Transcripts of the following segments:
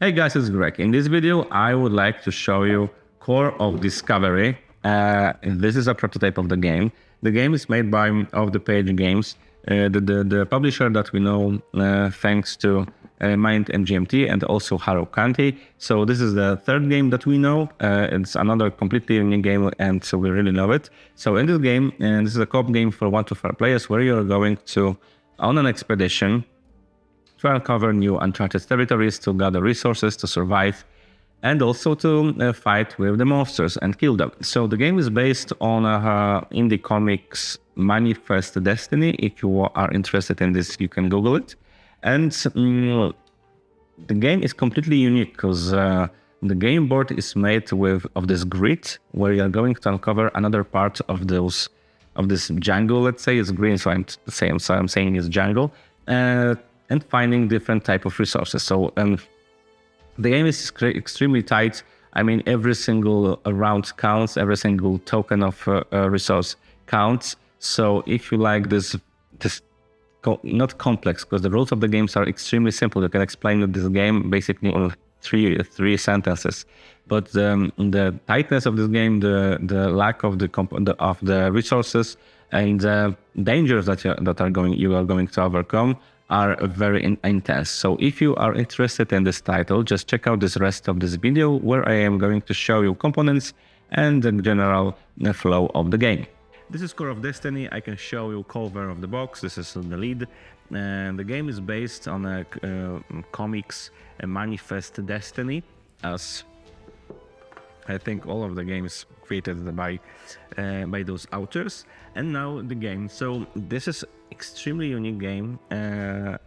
Hey guys, it's Greg. In this video, I would like to show you Core of Discovery. And this is a prototype of the game. The game is made by Off the Page Games, the publisher that we know thanks to Mind and GMT and also Harrow County. So this is the third game that we know. It's another completely new game and so we really love it. So in this game, and this is a co-op game for 1 to 4 players where you're going to on an expedition to uncover new uncharted territories, to gather resources, to survive, and also to fight with the monsters and kill them. So the game is based on indie comics Manifest Destiny. If you are interested in this, you can Google it. And the game is completely unique because the game board is made of this grid where you are going to uncover another part of this jungle. Let's say it's green, so I'm saying it's jungle. And finding different type of resources. So the game is extremely tight. I mean, every single round counts, every single token of resource counts. So if you like this not complex, because the rules of the games are extremely simple. You can explain this game basically in three sentences. But the tightness of this game, the lack of the resources, and the dangers that you are going to overcome are very intense. So if you are interested in this title, just check out this rest of this video where I am going to show you components and the general flow of the game. This is Core of Destiny. I can show you cover of the box. This is the lead. And the game is based on a comics Manifest Destiny, as I think all of the games created by those authors. And now the game. So this is extremely unique game.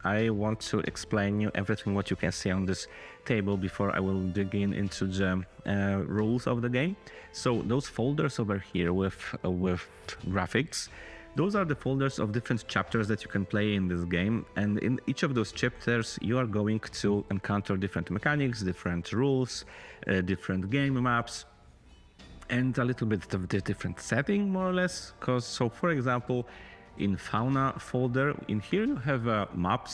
I want to explain you everything what you can see on this table before I will dig into the rules of the game. So those folders over here with graphics, those are the folders of different chapters that you can play in this game. And in each of those chapters, you are going to encounter different mechanics, different rules, different game maps, and a little bit of the different setting, more or less. So for example, in fauna folder, in here you have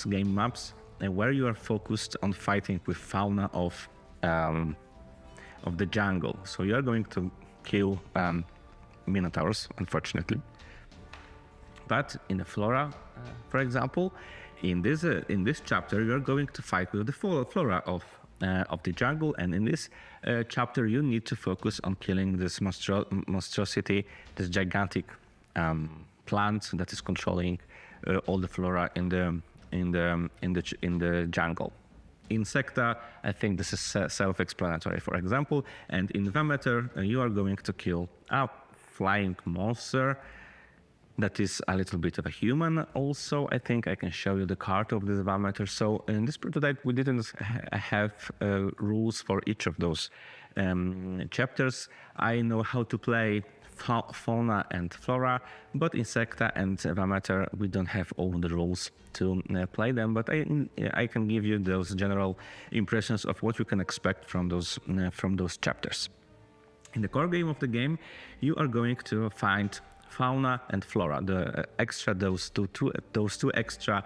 game maps, and where you are focused on fighting with fauna of the jungle. So you are going to kill minotaurs, unfortunately. But in the flora, for example, in this chapter, you are going to fight with the flora of the jungle, and in this chapter, you need to focus on killing this monstrosity, this gigantic plant that is controlling all the flora in the jungle. Insecta, I think this is self-explanatory, for example. And in Vameter, you are going to kill a flying monster that is a little bit of a human. Also, I think I can show you the card of this Vameter. So in this prototype, we didn't have rules for each of those chapters. I know how to play fauna and flora, but Insecta and Vameter, we don't have all the rules to play them, but I can give you those general impressions of what you can expect from those chapters. In the core game of the game, you are going to find fauna and flora. Those two extra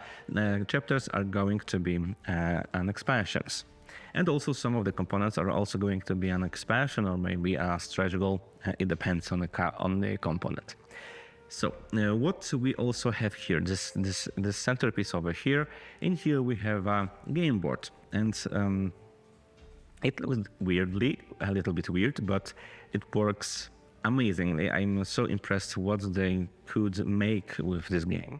chapters are going to be an expansions. And also some of the components are also going to be an expansion or maybe a stretch goal. It depends on the component. So what we also have here, this centerpiece over here. In here we have a game board, and it looks a little bit weird, but it works amazingly. I'm so impressed what they could make with this game.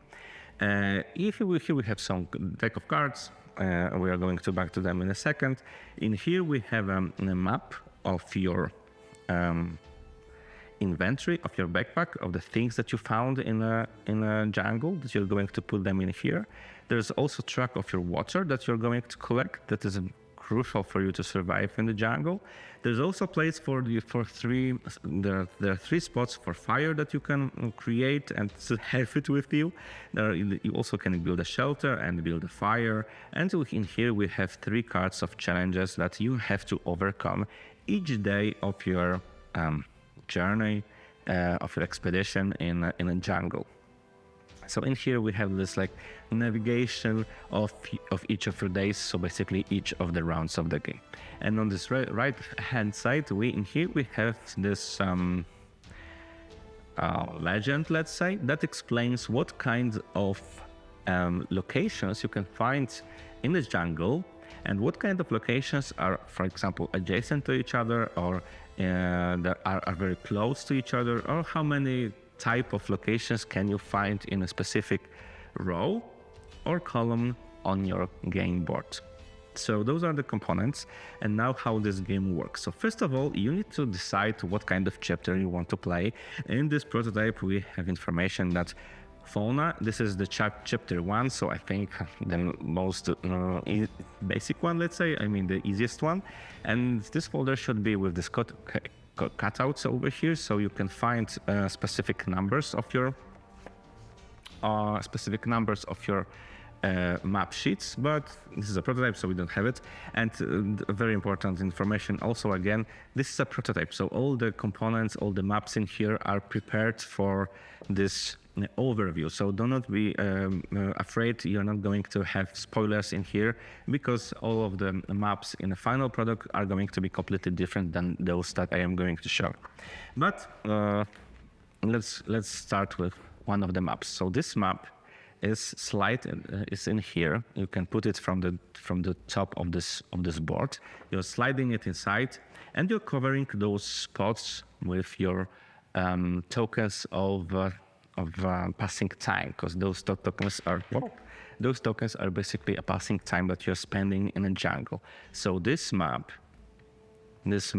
Here we have some deck of cards. We are going back to them in a second. In here we have a map of your inventory, of your backpack, of the things that you found in a jungle, that you're going to put them in here. There's also track of your water that you're going to collect. That is crucial for you to survive in the jungle. There's also place there are 3 spots for fire that you can create and have it with you. You also can build a shelter and build a fire. And in here we have 3 cards of challenges that you have to overcome each day of your journey, of your expedition in a jungle. So in here we have this like navigation of each of your days, so basically each of the rounds of the game. And on this right hand side, in here we have this legend, let's say, that explains what kinds of locations you can find in the jungle, and what kind of locations are, for example, adjacent to each other, or that are very close to each other, or how many type of locations can you find in a specific row or column on your game board. So those are the components, and now how this game works. So first of all, you need to decide what kind of chapter you want to play. In this prototype, we have information that fauna, this is the chapter 1, so I think the most basic one, let's say, I mean the easiest one. And this folder should be with this cutouts over here, so you can find specific numbers of your map sheets, but this is a prototype, so we don't have it. And very important information also, again, this is a prototype, so all the components, all the maps in here are prepared for this overview. So do not be afraid you're not going to have spoilers in here, because all of the maps in the final product are going to be completely different than those that I am going to show. But let's start with one of the maps. So this map is is in here. You can put it from the top of this board. You're sliding it inside, and you're covering those spots with your tokens of passing time, because those tokens are basically a passing time that you're spending in a jungle. So this map is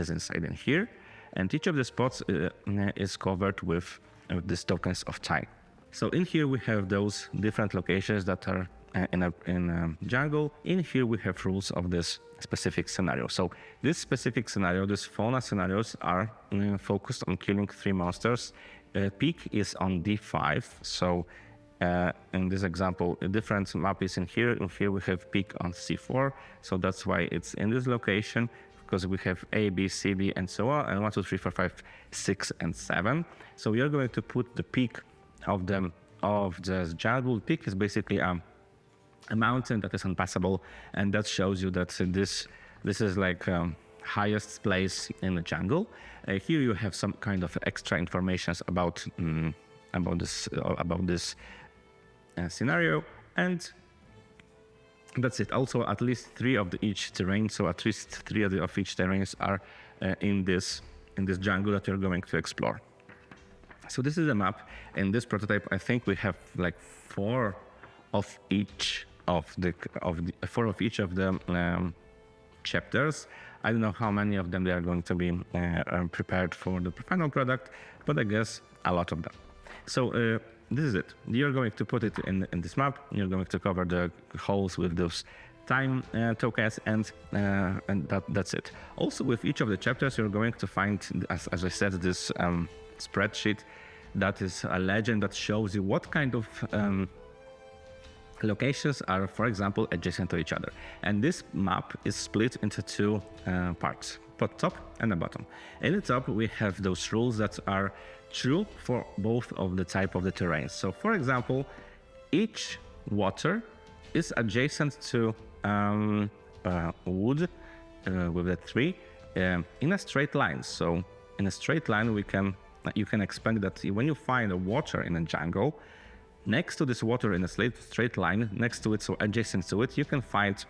inside in here, and each of the spots is covered with these tokens of time. So in here we have those different locations that are in a jungle. In here we have rules of this specific scenario. So this specific scenario, this fauna scenarios, are focused on killing 3 monsters. Peak is on D5. So in this example, a different map is in here. In here we have peak on C4. So that's why it's in this location, because we have A, B, C, D, and so on, and 1, 2, 3, 4, 5, 6, and 7. So we are going to put the peak of the jungle. Peak is basically a mountain that is unpassable, and that shows you that this is like highest place in the jungle. Here you have some kind of extra information about this scenario, and that's it. Also, at least 3 of each terrain, so at least 3 of each terrains are in this jungle that you're going to explore. So this is a map. In this prototype, I think we have like 4 of each of the chapters. I don't know how many of them they are going to be prepared for the final product, but I guess a lot of them. So this is it. You're going to put it in this map. You're going to cover the holes with those time tokens, and that's it. Also, with each of the chapters, you're going to find, as I said, this spreadsheet that is a legend that shows you what kind of locations are, for example, adjacent to each other. And this map is split into 2 parts, the top and the bottom. In the top, we have those rules that are true for both of the type of the terrain. So, for example, each water is adjacent to wood with a tree in a straight line. So, in a straight line, you can expect that when you find a water in a jungle, next to this water in a straight line, next to it, so adjacent to it, you can find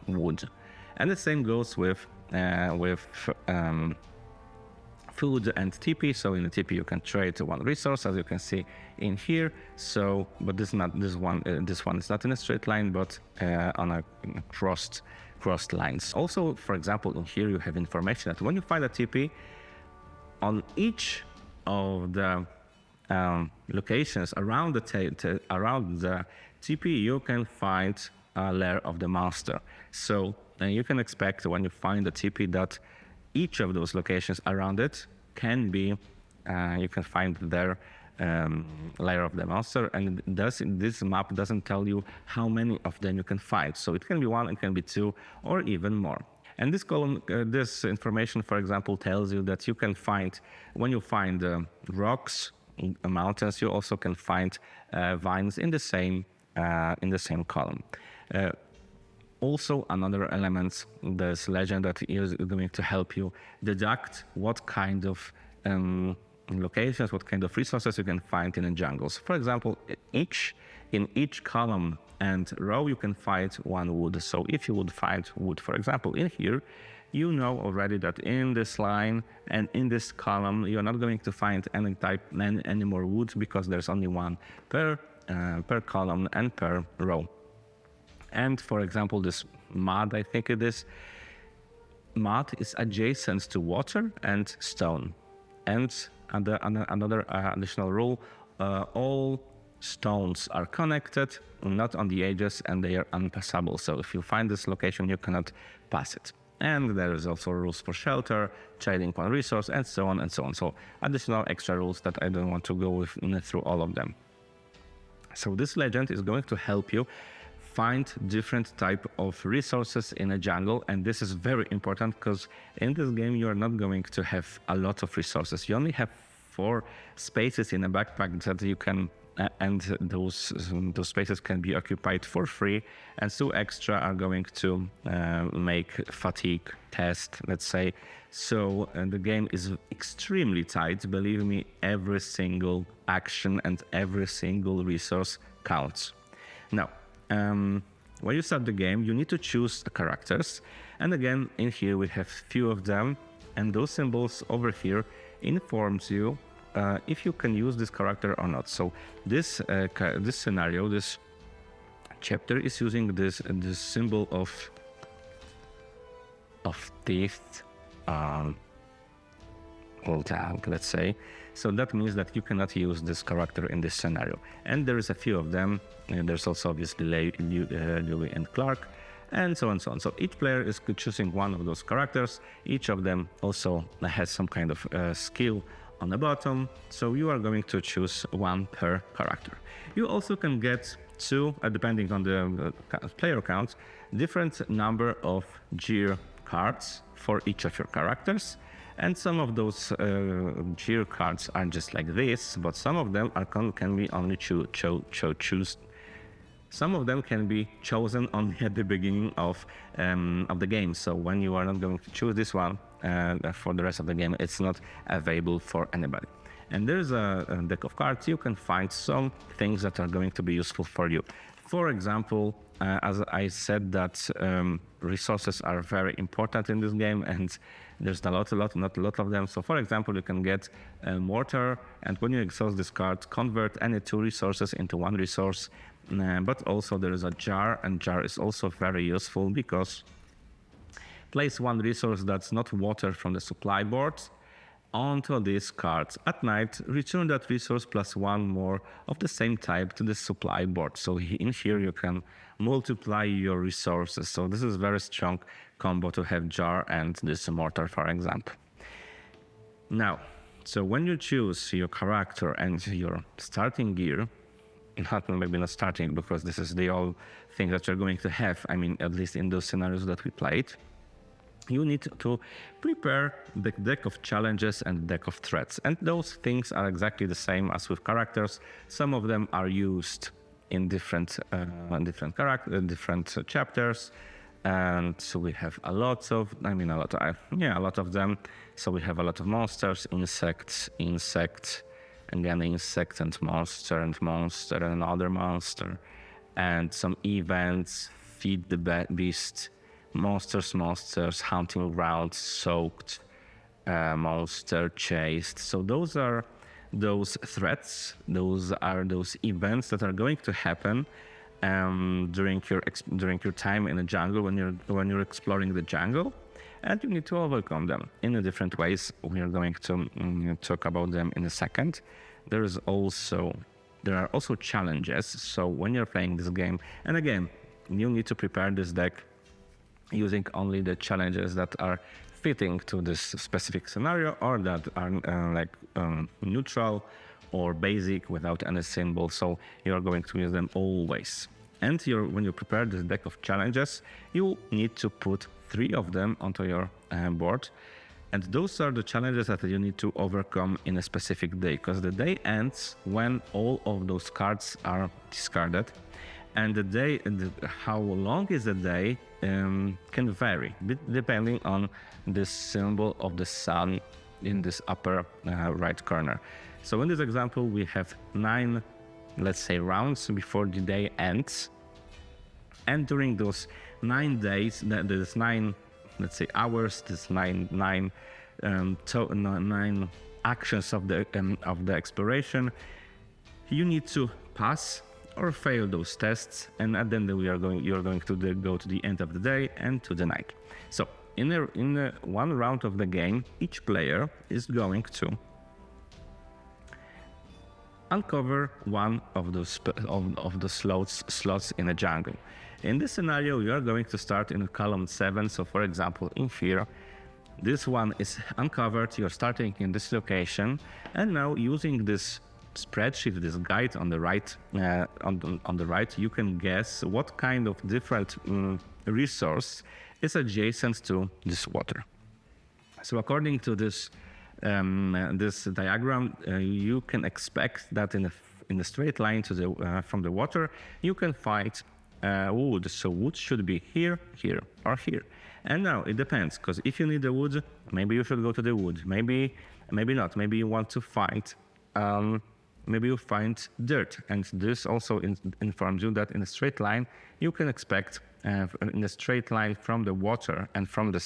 wood. And the same goes with food and TP. So in the TP you can trade 1 resource, as you can see in here. So, but this one is not in a straight line, but on a crossed lines. Also, for example, in here you have information that when you find a TP, on each of the locations around the TP, you can find a lair of the monster. So you can expect when you find the TP that each of those locations around it can be, you can find their lair of the monster. And this map doesn't tell you how many of them you can find. So it can be 1, it can be 2, or even more. And this column, this information, for example, tells you that you can find, when you find rocks mountains, you also can find vines in the same column. Also, another element, this legend that is going to help you deduct what kind of locations, what kind of resources you can find in the jungles. For example, in each column and row, you can find one wood. So if you would find wood, for example, in here, you know already that in this line and in this column, you're not going to find any more wood, because there's only one per column and per row. And for example, this mud, I think it is, mud is adjacent to water and stone. And another additional rule, all stones are connected, not on the edges, and they are unpassable. So if you find this location, you cannot pass it. And there is also rules for shelter, trading one resource, and so on and so on. So additional extra rules that I don't want to go through all of them. So this legend is going to help you find different type of resources in a jungle, and this is very important because in this game you are not going to have a lot of resources. You only have 4 spaces in a backpack that you can, and those spaces can be occupied for free, and 2 extra are going to make fatigue test, let's say. So the game is extremely tight. Believe me, every single action and every single resource counts. Now, when you start the game, you need to choose the characters. And again, in here we have few of them, and those symbols over here informs you if you can use this character or not. So this scenario, this chapter is using this symbol of teeth, let's say. So that means that you cannot use this character in this scenario. And there is a few of them. And there's also obviously Louis and Clark, and so on and so on. So each player is choosing one of those characters. Each of them also has some kind of skill on the bottom. So you are going to choose one per character. You also can get 2, depending on the player count, different number of gear cards for each of your characters. And some of those gear cards are just like this, but some of them can be only choose. Some of them can be chosen only at the beginning of the game. So when you are not going to choose this one for the rest of the game, it's not available for anybody. And there's a deck of cards. You can find some things that are going to be useful for you. For example, as I said, that resources are very important in this game, and there's not a lot of them. So for example, you can get a mortar, and when you exhaust this card, convert any 2 resources into 1 resource. But also there is a jar, and jar is also very useful because place 1 resource that's not water from the supply board onto these cards. At night, return that resource plus 1 more of the same type to the supply board. So in here you can multiply your resources. So this is very strong combo to have jar and this mortar, for example. Now, so when you choose your character and your starting gear, maybe not starting, because this is the all thing that you're going to have, I mean, at least in those scenarios that we played, you need to prepare the deck of challenges and deck of threats. And those things are exactly the same as with characters. Some of them are used in different chapters. And so we have a lot of them. So we have a lot of monsters, insect, again, insect and monster and another monster, and some events, feed the beast, monsters, hunting grounds, soaked, monster chased. So those are those threats. Those are those events that are going to happen during your time in the jungle when you're exploring the jungle, and you need to overcome them in different ways. We are going to talk about them in a second. There are also challenges. So when you're playing this game, and again, you need to prepare this deck using only the challenges that are fitting to this specific scenario, or that are neutral or basic without any symbol. So you're going to use them always. And when you prepare this deck of challenges, you need to put 3 of them onto your board. And those are the challenges that you need to overcome in a specific day, because the day ends when all of those cards are discarded. And the day, how long is the day can vary depending on the symbol of the sun in this upper right corner. So in this example, we have 9, let's say, rounds before the day ends. And during those 9 days, there's 9, let's say, hours, there's nine actions of the exploration. You need to pass or fail those tests, and then you're going to go to the end of the day and to the night. So in one round of the game, each player is going to uncover one of those of the slots in a jungle. In this scenario, you are going to start in column 7. So for example, in here, this one is uncovered. You're starting in this location, and now using this spreadsheet, this guide on the right, on the right, you can guess what kind of different resource is adjacent to this water. So according to this this diagram, you can expect that in a straight line to the from the water, you can find wood. So wood should be here, here, or here. And now it depends, because if you need the wood, maybe you should go to the wood. Maybe not. Maybe you want to find. Maybe you find dirt, and this also informs you that in a straight line you can expect in a straight line from the water and from the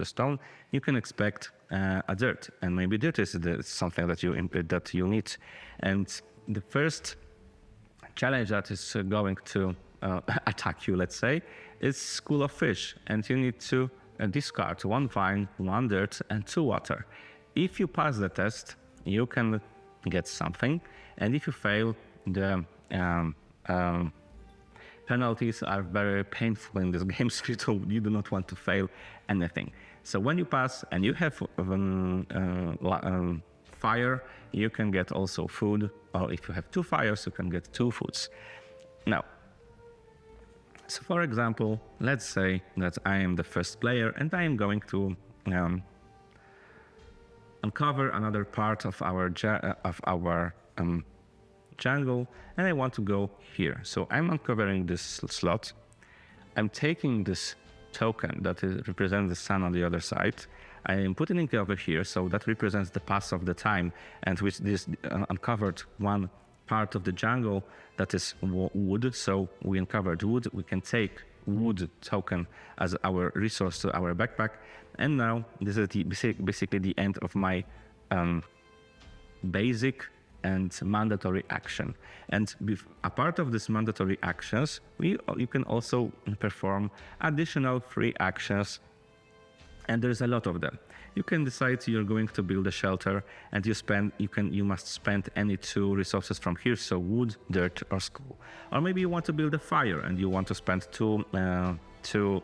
stone you can expect a dirt, and maybe dirt is something that you need. And the first challenge that is going to attack you, let's say, is school of fish, and you need to discard 1 vine, 1 dirt, and 2 water. If you pass the test, you can get something, and if you fail, the penalties are very painful in this game, so you do not want to fail anything. So when you pass and you have fire, you can get also food, or if you have 2 fires, you can get 2 foods. Now, so for example, let's say that I am the first player and I am going to uncover another part of our jungle, and I want to go here. So I'm uncovering this slot. I'm taking this token that represents the sun on the other side. I am putting it over here, so that represents the pass of the time, and with this uncovered one part of the jungle that is wood. So we uncovered wood. We can take wood token as our resource to our backpack. And now this is basically the end of my basic and mandatory action. And a part of these mandatory actions, you can also perform additional free actions, and there's a lot of them. You can decide you're going to build a shelter, and you must spend any 2 resources from here, so wood, dirt, or school. Or maybe you want to build a fire and you want to spend 2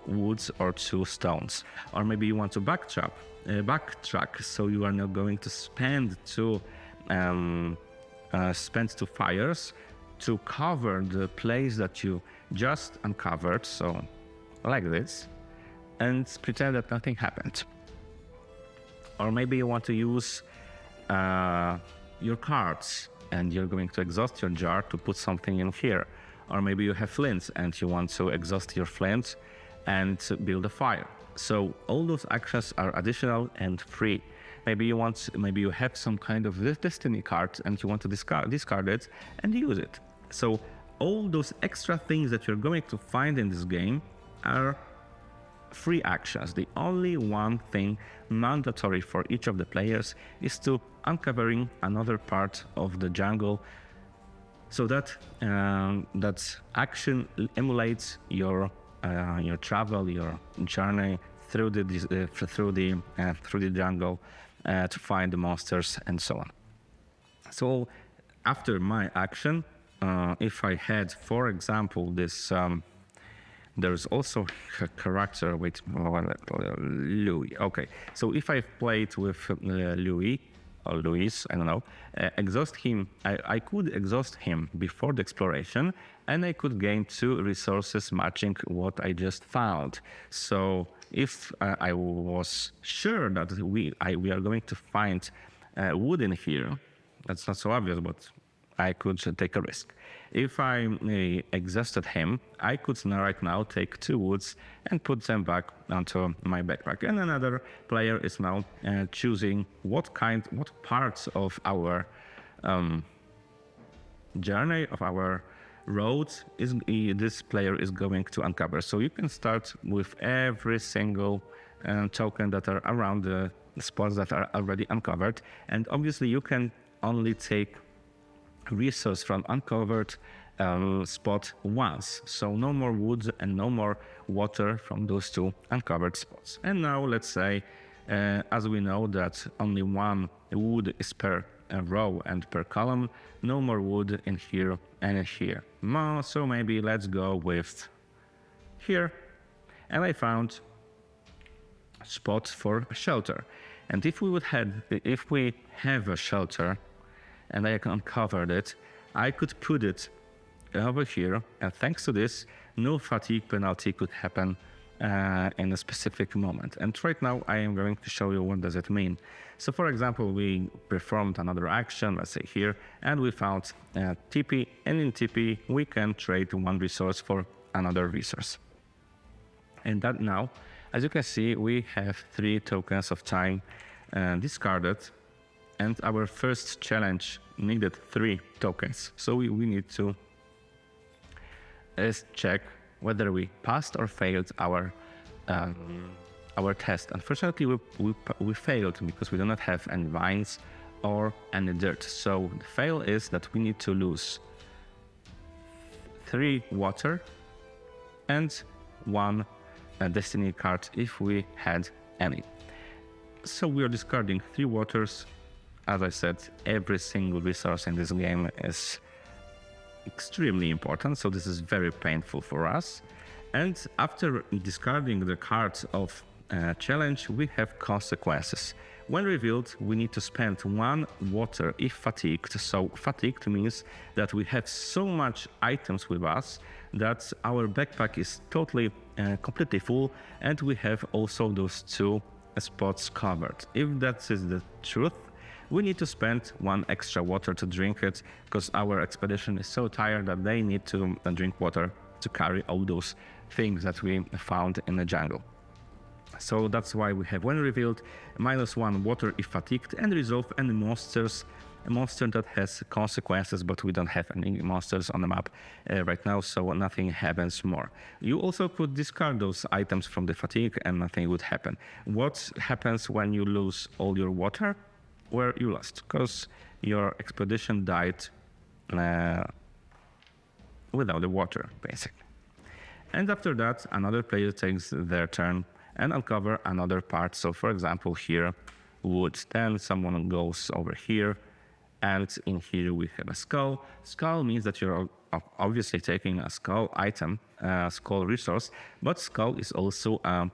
woods or 2 stones. Or maybe you want to backtrack, so you are now going to spend 2 fires to cover the place that you just uncovered, so like this, and pretend that nothing happened. Or maybe you want to use your cards, and you're going to exhaust your jar to put something in here. Or maybe you have flints and you want to exhaust your flints and build a fire. So all those actions are additional and free. Maybe you have some kind of destiny card and you want to discard it and use it. So all those extra things that you're going to find in this game are free actions. The only one thing mandatory for each of the players is to uncovering another part of the jungle, so that that action emulates your travel, your journey through the jungle to find the monsters and so on. So after my action, if I had, for example, this. There's also a character with Louis. Okay, so if I played with Louis or Luis, I don't know, exhaust him. I could exhaust him before the exploration, and I could gain 2 resources matching what I just found. So if I was sure that we are going to find wood in here, that's not so obvious, but I could take a risk. If I exhausted him, I could now right now take 2 woods and put them back onto my backpack. And another player is now choosing what parts of our journey, of our road this player is going to uncover. So you can start with every single token that are around the spots that are already uncovered. And obviously you can only take resource from uncovered spot once. So no more wood and no more water from those 2 uncovered spots. And now let's say, as we know that only 1 wood is per row and per column, no more wood in here and in here. So maybe let's go with here. And I found a spot for a shelter. And if we have a shelter, and I uncovered it, I could put it over here, and thanks to this, no fatigue penalty could happen in a specific moment. And right now I am going to show you what does it mean. So for example, we performed another action, let's say here, and we found TP, and in TP we can trade 1 resource for another resource. And that now, as you can see, we have 3 tokens of time discarded. And our first challenge needed 3 tokens. So we need to check whether we passed or failed our test. Unfortunately, we failed because we do not have any vines or any dirt. So the fail is that we need to lose 3 water and 1 destiny card if we had any. So we are discarding 3 waters. As I said, every single resource in this game is extremely important, so this is very painful for us. And after discarding the cards of challenge, we have consequences. When revealed, we need to spend 1 water if fatigued. So fatigued means that we have so much items with us that our backpack is totally, completely full, and we have also those 2 spots covered. If that is the truth, we need to spend 1 extra water to drink it, because our expedition is so tired that they need to drink water to carry all those things that we found in the jungle. So that's why we have, when revealed, -1 water if fatigued, and resolve any a monster that has consequences, but we don't have any monsters on the map right now, so nothing happens more. You also could discard those items from the fatigue and nothing would happen. What happens when you lose all your water? Where you lost, because your expedition died without the water, basically. And after that, another player takes their turn and uncover another part. So for example, here, wood. Then someone goes over here, and in here we have a skull. Skull means that you're obviously taking a skull item, a skull resource, but skull is also a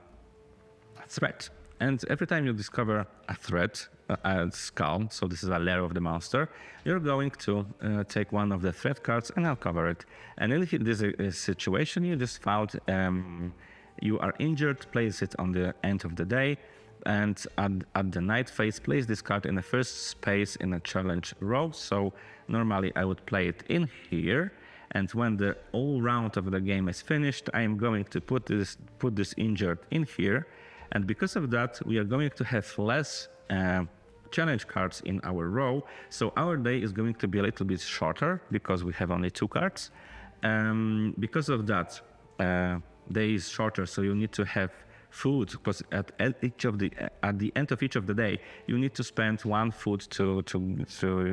threat. And every time you discover a threat, a skull, so this is a lair of the monster, you're going to take 1 of the threat cards and uncover it. And in this situation, you just found you are injured, place it on the end of the day, and at the night phase, place this card in the first space in a challenge row. So normally I would play it in here, and when the all round of the game is finished, I am going to put this injured in here. And because of that, we are going to have less challenge cards in our row. So our day is going to be a little bit shorter because we have only 2 cards. Because of that, day is shorter, so you need to have food, because at the end of each of the day, you need to spend 1 food to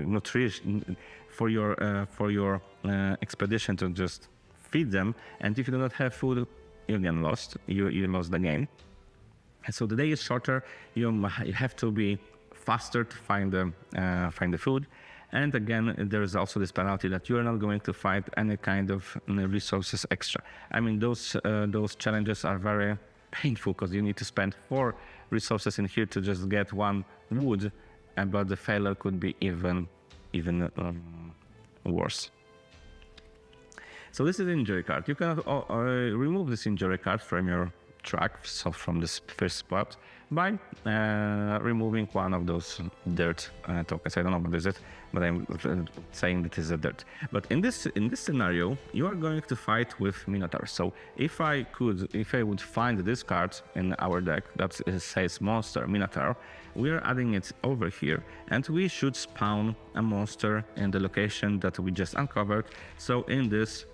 nutrition for your expedition, to just feed them. And if you do not have food, you get lost. You lost the game. And so the day is shorter. You have to be faster to find the food. And again, there is also this penalty that you are not going to find any kind of resources extra. I mean, those challenges are very painful, because you need to spend 4 resources in here to just get 1 wood, but the failure could be even worse. So this is injury card. You can remove this injury card from your track, so from this first spot, by removing one of those dirt tokens. I don't know what is it, but I'm saying that is a dirt. But in this scenario, you are going to fight with Minotaurs. So if I would find this card in our deck that says monster Minotaur, we are adding it over here, and we should spawn a monster in the location that we just uncovered. So in this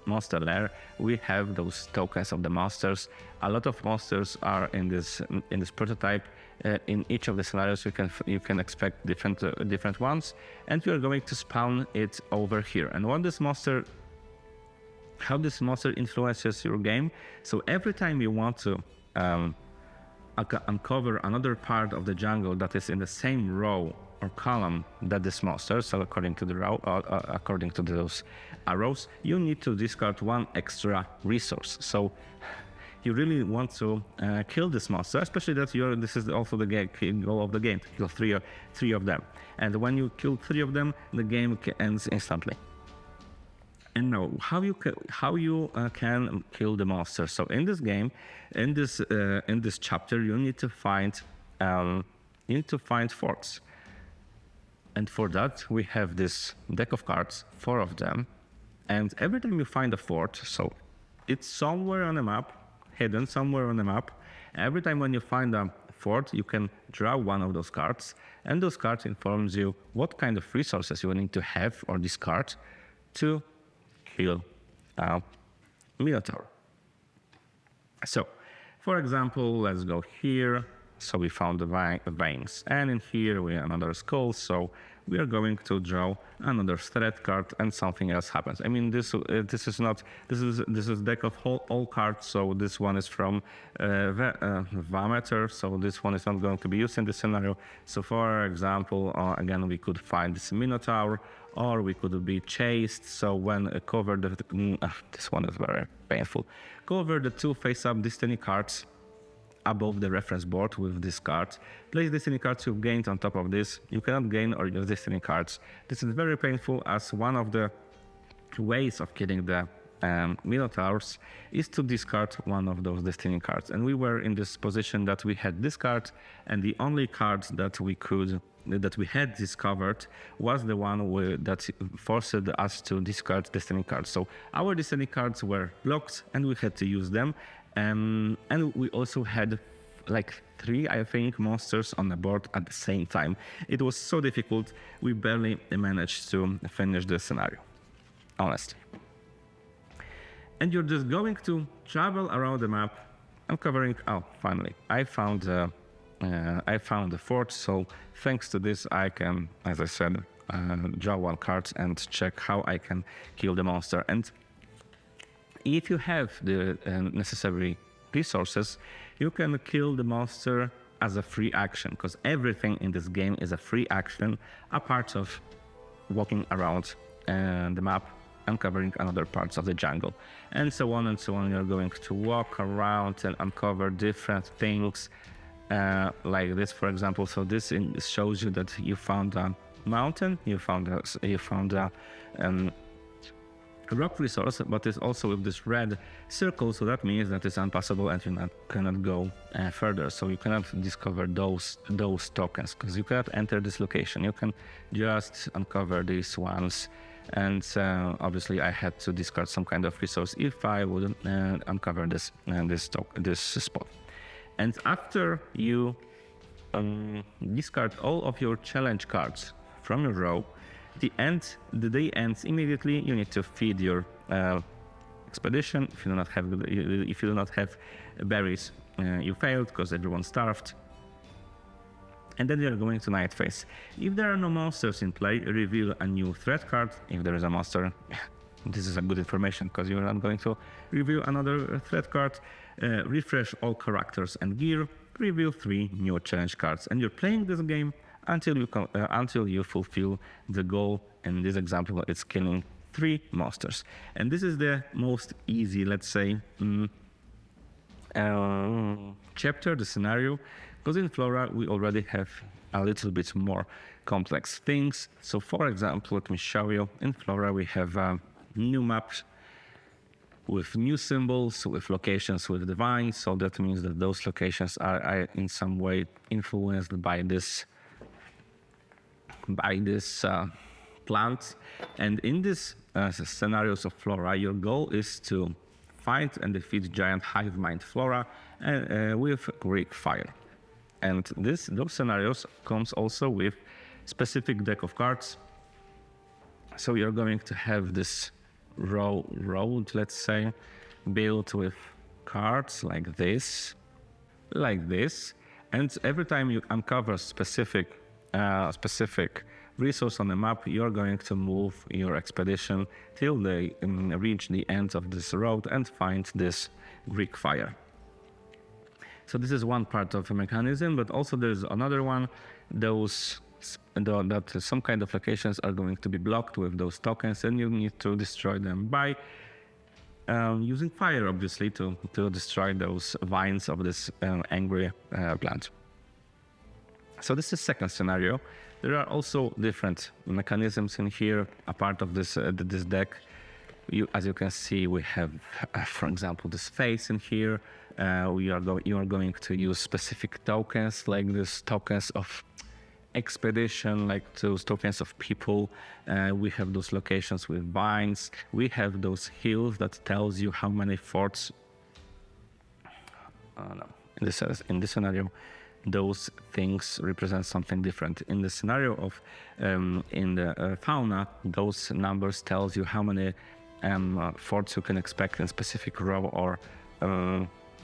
monster lair, we have those tokens of the monsters. A lot of monsters are in this prototype. In each of the scenarios, you can expect different ones, and we are going to spawn it over here. And how this monster influences your game. So every time you want to uncover another part of the jungle that is in the same row or column that this monster, so according to the row, according to those arrows, you need to discard one extra resource. So you really want to kill this monster, especially that this is also the goal of the game, to kill three of them. And when you kill 3 of them, the game ends instantly. And now, how you can kill the monster? So in this game, in this chapter, you need to find forts. And for that, we have this deck of cards, 4 of them. And every time you find a fort, so it's somewhere on the map, hidden somewhere on the map. Every time when you find a fort, you can draw one of those cards. And those cards informs you what kind of resources you need to have or discard to kill a Minotaur. So, for example, let's go here. So we found the veins, and in here we have another skull. So we are going to draw another threat card, and something else happens. I mean, this is deck of all cards. So this one is from Vameter. So this one is not going to be used in this scenario. So for example, again, we could find this Minotaur, or we could be chased. So when cover this one is very painful. Cover the 2 face-up destiny cards above the reference board with this card. Place destiny cards you've gained on top of this. You cannot gain or use destiny cards. This is very painful, as one of the ways of killing the Minotaurs is to discard one of those destiny cards. And we were in this position that we had this card, and the only card that we had discovered was the one that forced us to discard destiny cards. So our destiny cards were blocked, and we had to use them. And we also had like 3, I think, monsters on the board at the same time. It was so difficult, we barely managed to finish the scenario, honestly. And you're just going to travel around the map, uncovering. Oh, finally, I found the fort. So thanks to this, I can, as I said, draw 1 card and check how I can kill the monster. And if you have the necessary resources, you can kill the monster as a free action, because everything in this game is a free action, apart of walking around the map, uncovering other parts of the jungle, and so on and so on. You're going to walk around and uncover different things, like this, for example. So this shows you that you found a mountain, you found a rock resource, but it's also with this red circle, so that means that it's unpassable and you cannot go further. So you cannot discover those tokens, because you cannot enter this location. You can just uncover these ones, and obviously I had to discard some kind of resource if I would uncover this spot. And after you discard all of your challenge cards from your row, the day ends immediately. You need to feed your expedition. If you do not have berries, you failed because everyone starved. And then you're going to night phase. If there are no monsters in play, reveal a new threat card. If there is a monster, this is a good information, because you're not going to reveal another threat card. Refresh all characters and gear. Reveal 3 new challenge cards, and you're playing this game until you fulfill the goal. In this example, it's killing 3 monsters. And this is the most easy, let's say, chapter, the scenario, because in Flora we already have a little bit more complex things. So for example, let me show you. In Flora we have new maps. with new symbols, with locations with the vines. So that means that those locations are in some way influenced by this plant. And in these scenarios of flora, your goal is to find and defeat giant hive mind flora with Greek fire. And those scenarios comes also with specific deck of cards. So you're going to have this road, let's say, built with cards like this, and every time you uncover specific resource on the map, you're going to move your expedition till they reach the end of this road and find this Greek fire. So this is one part of the mechanism, but also there's another one, that some kind of locations are going to be blocked with those tokens, and you need to destroy them by using fire, obviously, to destroy those vines of this angry plant. So this is second scenario. There are also different mechanisms in here, a part of this deck. As you can see, we have, for example, this face in here. You are going to use specific tokens, like this tokens of expedition, like those tokens of people. We have those locations with vines. We have those hills that tells you how many forts. No, in this scenario, those things represent something different. In the scenario of in the fauna, those numbers tells you how many forts you can expect in specific row or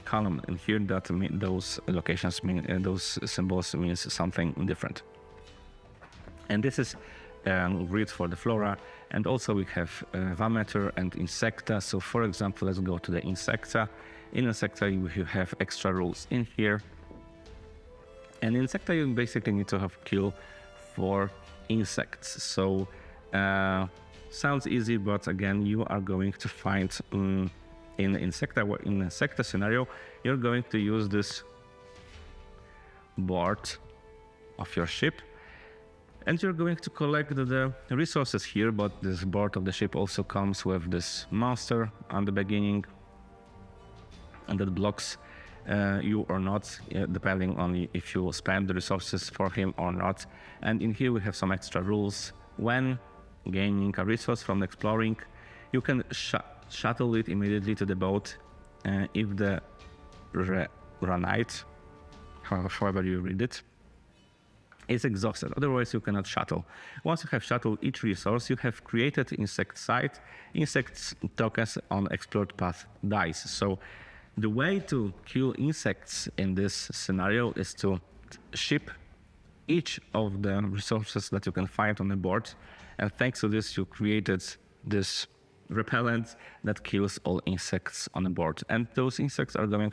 column. And here, those locations mean those symbols means something different. And this is grid for the flora. And also we have Vameter and Insecta. So for example, let's go to the Insecta. In Insecta, you have extra rules in here. And in Insecta, you basically need to have kill 4 insects. So sounds easy, but again, you are going to find in Insecta scenario, you're going to use this board of your ship. And you're going to collect the resources here, but this board of the ship also comes with this monster on the beginning, and that blocks you or not, depending on if you spend the resources for him or not. And in here we have some extra rules. When gaining a resource from exploring, you can shuttle it immediately to the boat if the Ranite, however you read it, is exhausted. Otherwise, you cannot shuttle. Once you have shuttled each resource, you have created insect site. Insects tokens on explored path dies. So the way to kill insects in this scenario is to ship each of the resources that you can find on the board. And thanks to this, you created this repellent that kills all insects on the board. And those insects are going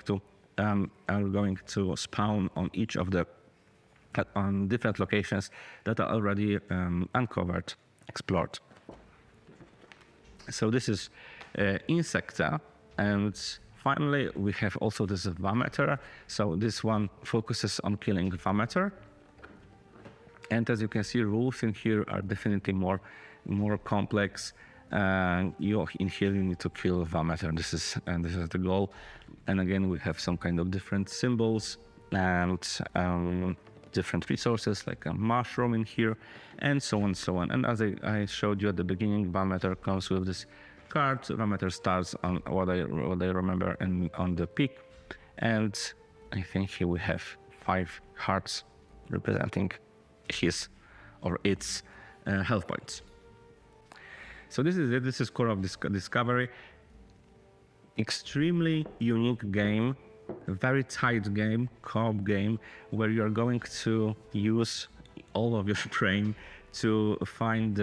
to spawn on each of the on different locations that are already uncovered, explored. So this is Insecta. And finally, we have also this Vameter. So this one focuses on killing Vameter. And as you can see, rules in here are definitely more complex. In here you need to kill Vameter. This is the goal. And again, we have some kind of different symbols and different resources like a mushroom in here, and so on. And as I showed you at the beginning, Vameter comes with this card. Vameter starts on what I remember on the peak, and I think here we have 5 hearts representing his or its health points. So this is it. This is Core of Discovery. Extremely unique game. A very tight game, co-op game, where you are going to use all of your brain to find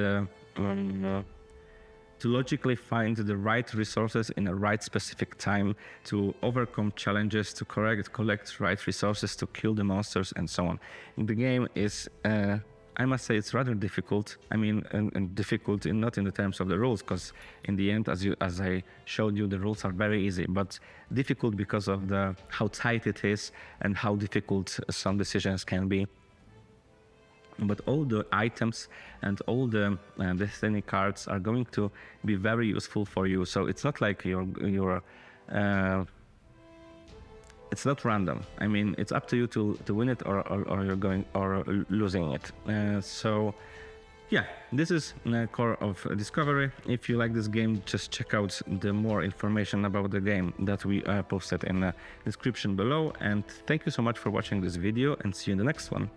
to logically find the right resources in a right specific time, to overcome challenges, to collect right resources, to kill the monsters, and so on. The game is, I must say, it's rather difficult. I mean, and difficult not in the terms of the rules, because in the end, as I showed you, the rules are very easy, but difficult because of how tight it is and how difficult some decisions can be. but all the items and all the destiny cards are going to be very useful for you. So it's not like you're it's not random. I mean, it's up to you to win it or you're going or losing it. So yeah, this is Core of Discovery. If you like this game, just check out the more information about the game that we posted in the description below. And thank you so much for watching this video, and see you in the next one.